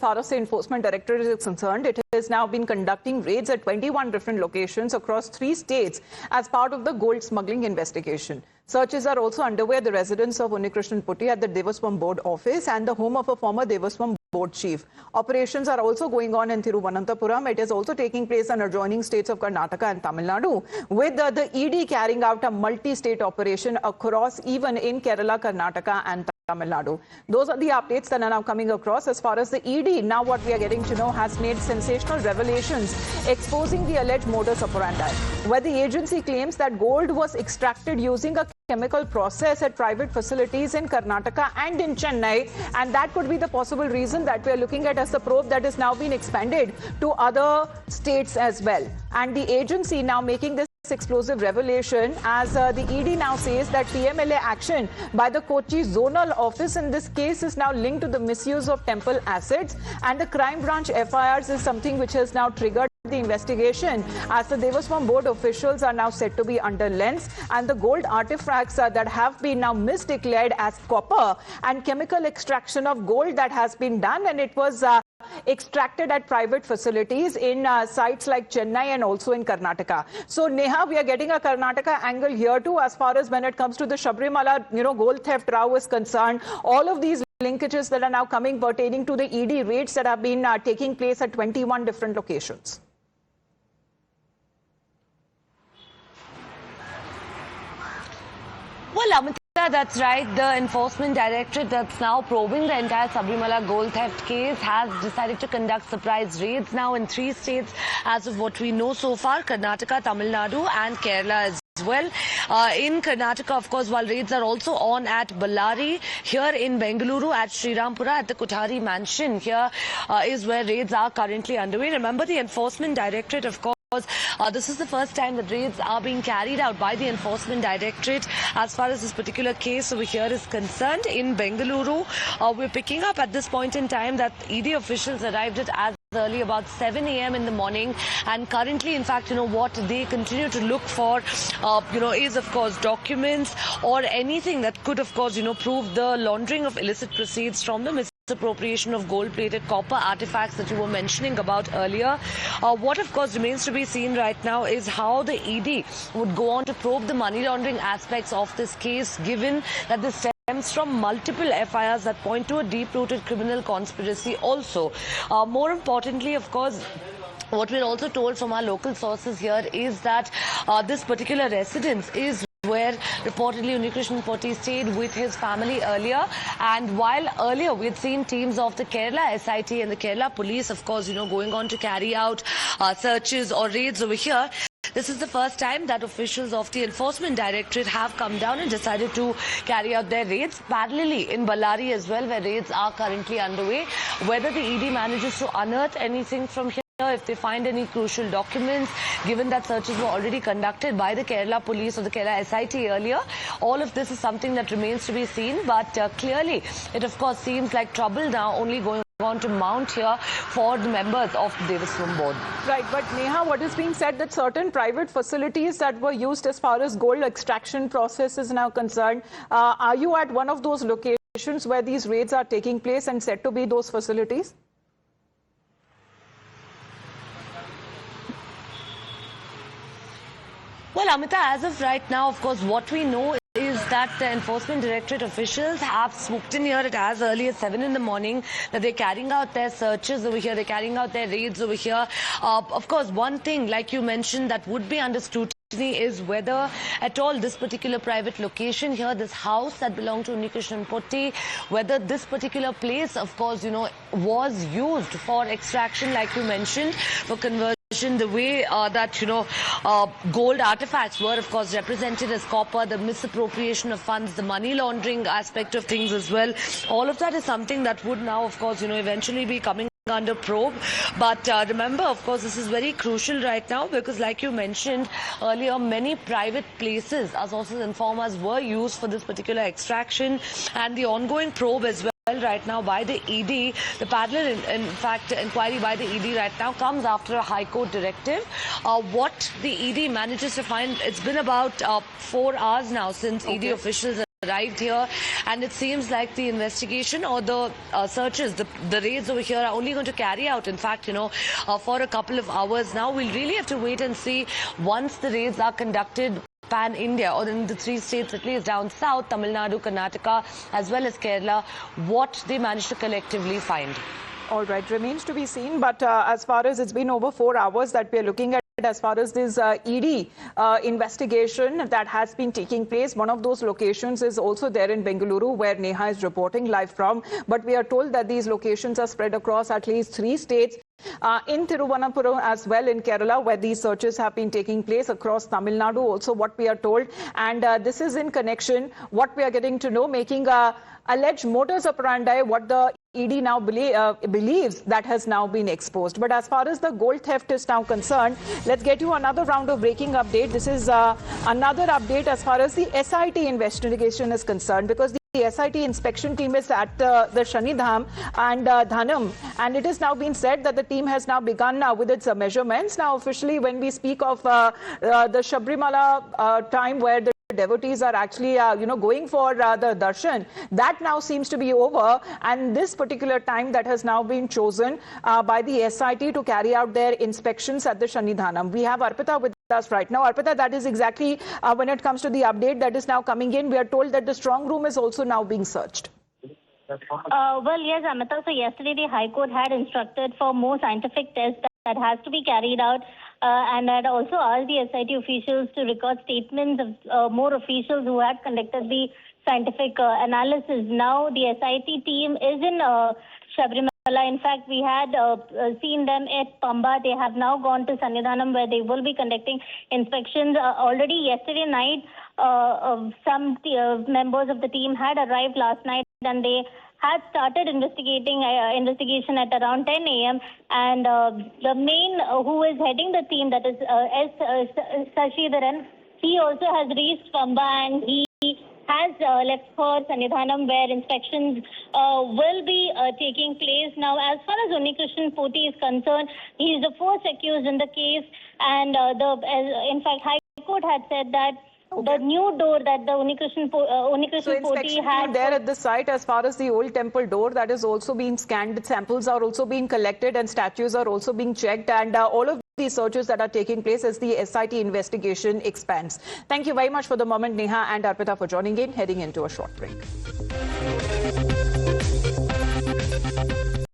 far as the Enforcement Directorate is concerned, it has now been conducting raids at 21 different locations across 3 states as part of the gold smuggling investigation. Searches are also underway at the residence of Unnikrishnan Putty at the Devaswam Board office and the home of a former Devaswam Board chief. Operations are also going on in Thiruvananthapuram. It is also taking place in adjoining states of Karnataka and Tamil Nadu, with the ED carrying out a multi-state operation across even in Kerala, Karnataka and Tamil Nadu. Those are the updates that are now coming across. As far as the ED, now what we are getting to know, has made sensational revelations exposing the alleged modus operandi, where the agency claims that gold was extracted using a chemical process at private facilities in Karnataka and in Chennai, and that could be the possible reason that we are looking at as the probe that is now being expanded to other states as well. And the agency now making this explosive revelation as the ED now says that PMLA action by the Kochi zonal office in this case is now linked to the misuse of temple assets, and the crime branch FIRs is something which has now triggered the investigation, as the Devaswam Board officials are now said to be under lens, and the gold artifacts that have been now misdeclared as copper and chemical extraction of gold that has been done, and it was extracted at private facilities in sites like Chennai and also in Karnataka. So Neha, we are getting a Karnataka angle here too, as far as when it comes to the Sabrimala, gold theft row is concerned. All of these linkages that are now coming pertaining to the ED raids that have been taking place at 21 different locations. Well, Amita, that's right. The Enforcement Directorate that's now probing the entire Sabrimala gold theft case has decided to conduct surprise raids now in 3 states as of what we know so far: Karnataka, Tamil Nadu and Kerala as well. In Karnataka, of course, while raids are also on at Ballari, here in Bengaluru at Srirampura at the Kothari mansion, here is where raids are currently underway. Remember, the Enforcement Directorate, of course, this is the first time that raids are being carried out by the Enforcement Directorate as far as this particular case over here is concerned. In Bengaluru, we're picking up at this point in time that ED officials arrived at as early about 7 a.m. in the morning, and currently, in fact, what they continue to look for, is, of course, documents or anything that could, of course, prove the laundering of illicit proceeds from the misappropriation of gold-plated copper artifacts that you were mentioning about earlier. What, of course, remains to be seen right now is how the ED would go on to probe the money laundering aspects of this case, given that this stems from multiple FIRs that point to a deep-rooted criminal conspiracy also. More importantly, of course, what we're also told from our local sources here is that this particular residence is where reportedly Unnikrishnan Putty stayed with his family earlier. And while earlier we had seen teams of the Kerala SIT and the Kerala police, of course, going on to carry out searches or raids over here, this is the first time that officials of the Enforcement Directorate have come down and decided to carry out their raids. Parallelly in Ballari as well, where raids are currently underway. Whether the ED manages to unearth anything from here, if they find any crucial documents, given that searches were already conducted by the Kerala police or the Kerala SIT earlier, all of this is something that remains to be seen. But clearly, it of course seems like trouble now only going on to mount here for the members of the Devaswam Board. Right, but Neha, what is being said that certain private facilities that were used as far as gold extraction process is now concerned, are you at one of those locations where these raids are taking place and said to be those facilities? Well, Amita, as of right now, of course, what we know is that the Enforcement Directorate officials have swooped in here at as early as 7 in the morning, that they're carrying out their searches over here, they're carrying out their raids over here. Of course, one thing, like you mentioned, that would be under scrutiny is whether at all this particular private location here, this house that belonged to Unnikrishnan Putty, whether this particular place, of course, was used for extraction, like you mentioned, for conversion. The way that, gold artifacts were, of course, represented as copper, the misappropriation of funds, the money laundering aspect of things as well. All of that is something that would now, of course, eventually be coming under probe. But remember, of course, this is very crucial right now because, like you mentioned earlier, many private places, our sources inform us, were used for this particular extraction, and the ongoing probe as well right now by the ED, the parallel, in fact, inquiry by the ED right now comes after a High Court directive. What the ED manages to find, it's been about 4 hours now since ED officials arrived here, and it seems like the investigation or the searches, the raids over here are only going to carry out, in fact, for a couple of hours now. We'll really have to wait and see once the raids are conducted pan-India, or in the 3 states at least down south, Tamil Nadu, Karnataka, as well as Kerala, what they manage to collectively find. All right, remains to be seen. But as far as it's been over 4 hours that we are looking at, as far as this ED investigation that has been taking place, one of those locations is also there in Bengaluru, where Neha is reporting live from. But we are told that these locations are spread across at least 3 states. In Thiruvananthapuram as well in Kerala, where these searches have been taking place, across Tamil Nadu also, what we are told. And this is in connection, what we are getting to know, making alleged modus operandi, what the ED now believes that has now been exposed. But as far as the gold theft is now concerned, let's get you another round of breaking update. This is another update as far as the SIT investigation is concerned, because the SIT inspection team is at the Shanidham and Dhanam, and it has now been said that the team has now begun with its measurements. Now, officially, when we speak of the Sabrimala time where the devotees are actually, going for the darshan, that now seems to be over, and this particular time that has now been chosen by the SIT to carry out their inspections at the Shanidhanam. We have Arpita with us right now. Arpita, that is exactly when it comes to the update that is now coming in. We are told that the strong room is also now being searched. Well, yes, Amita. So yesterday the High Court had instructed for more scientific tests that has to be carried out, and had also asked the SIT officials to record statements of more officials who had conducted the scientific analysis. Now the SIT team is in Sabrimala. In fact, we had seen them at Pamba. They have now gone to Sannidhanam, where they will be conducting inspections. Already yesterday night, some members of the team had arrived last night, and they had started investigation at around 10 a.m. And the main who is heading the team, that is S. Sashidharan, he also has reached Pamba, and he has left for Sannidhanam, where inspections will be taking place. Now, as far as Unnikrishnan Poti is concerned, he is the first accused in the case, and in fact, High Court had said that the new door that the Unnikrishnan Poti had there at the site, as far as the old temple door, that is also being scanned. Samples are also being collected, and statues are also being checked, and all of these searches that are taking place as the SIT investigation expands. Thank you very much for the moment, Neha and Arpita, for joining in. Heading into a short break.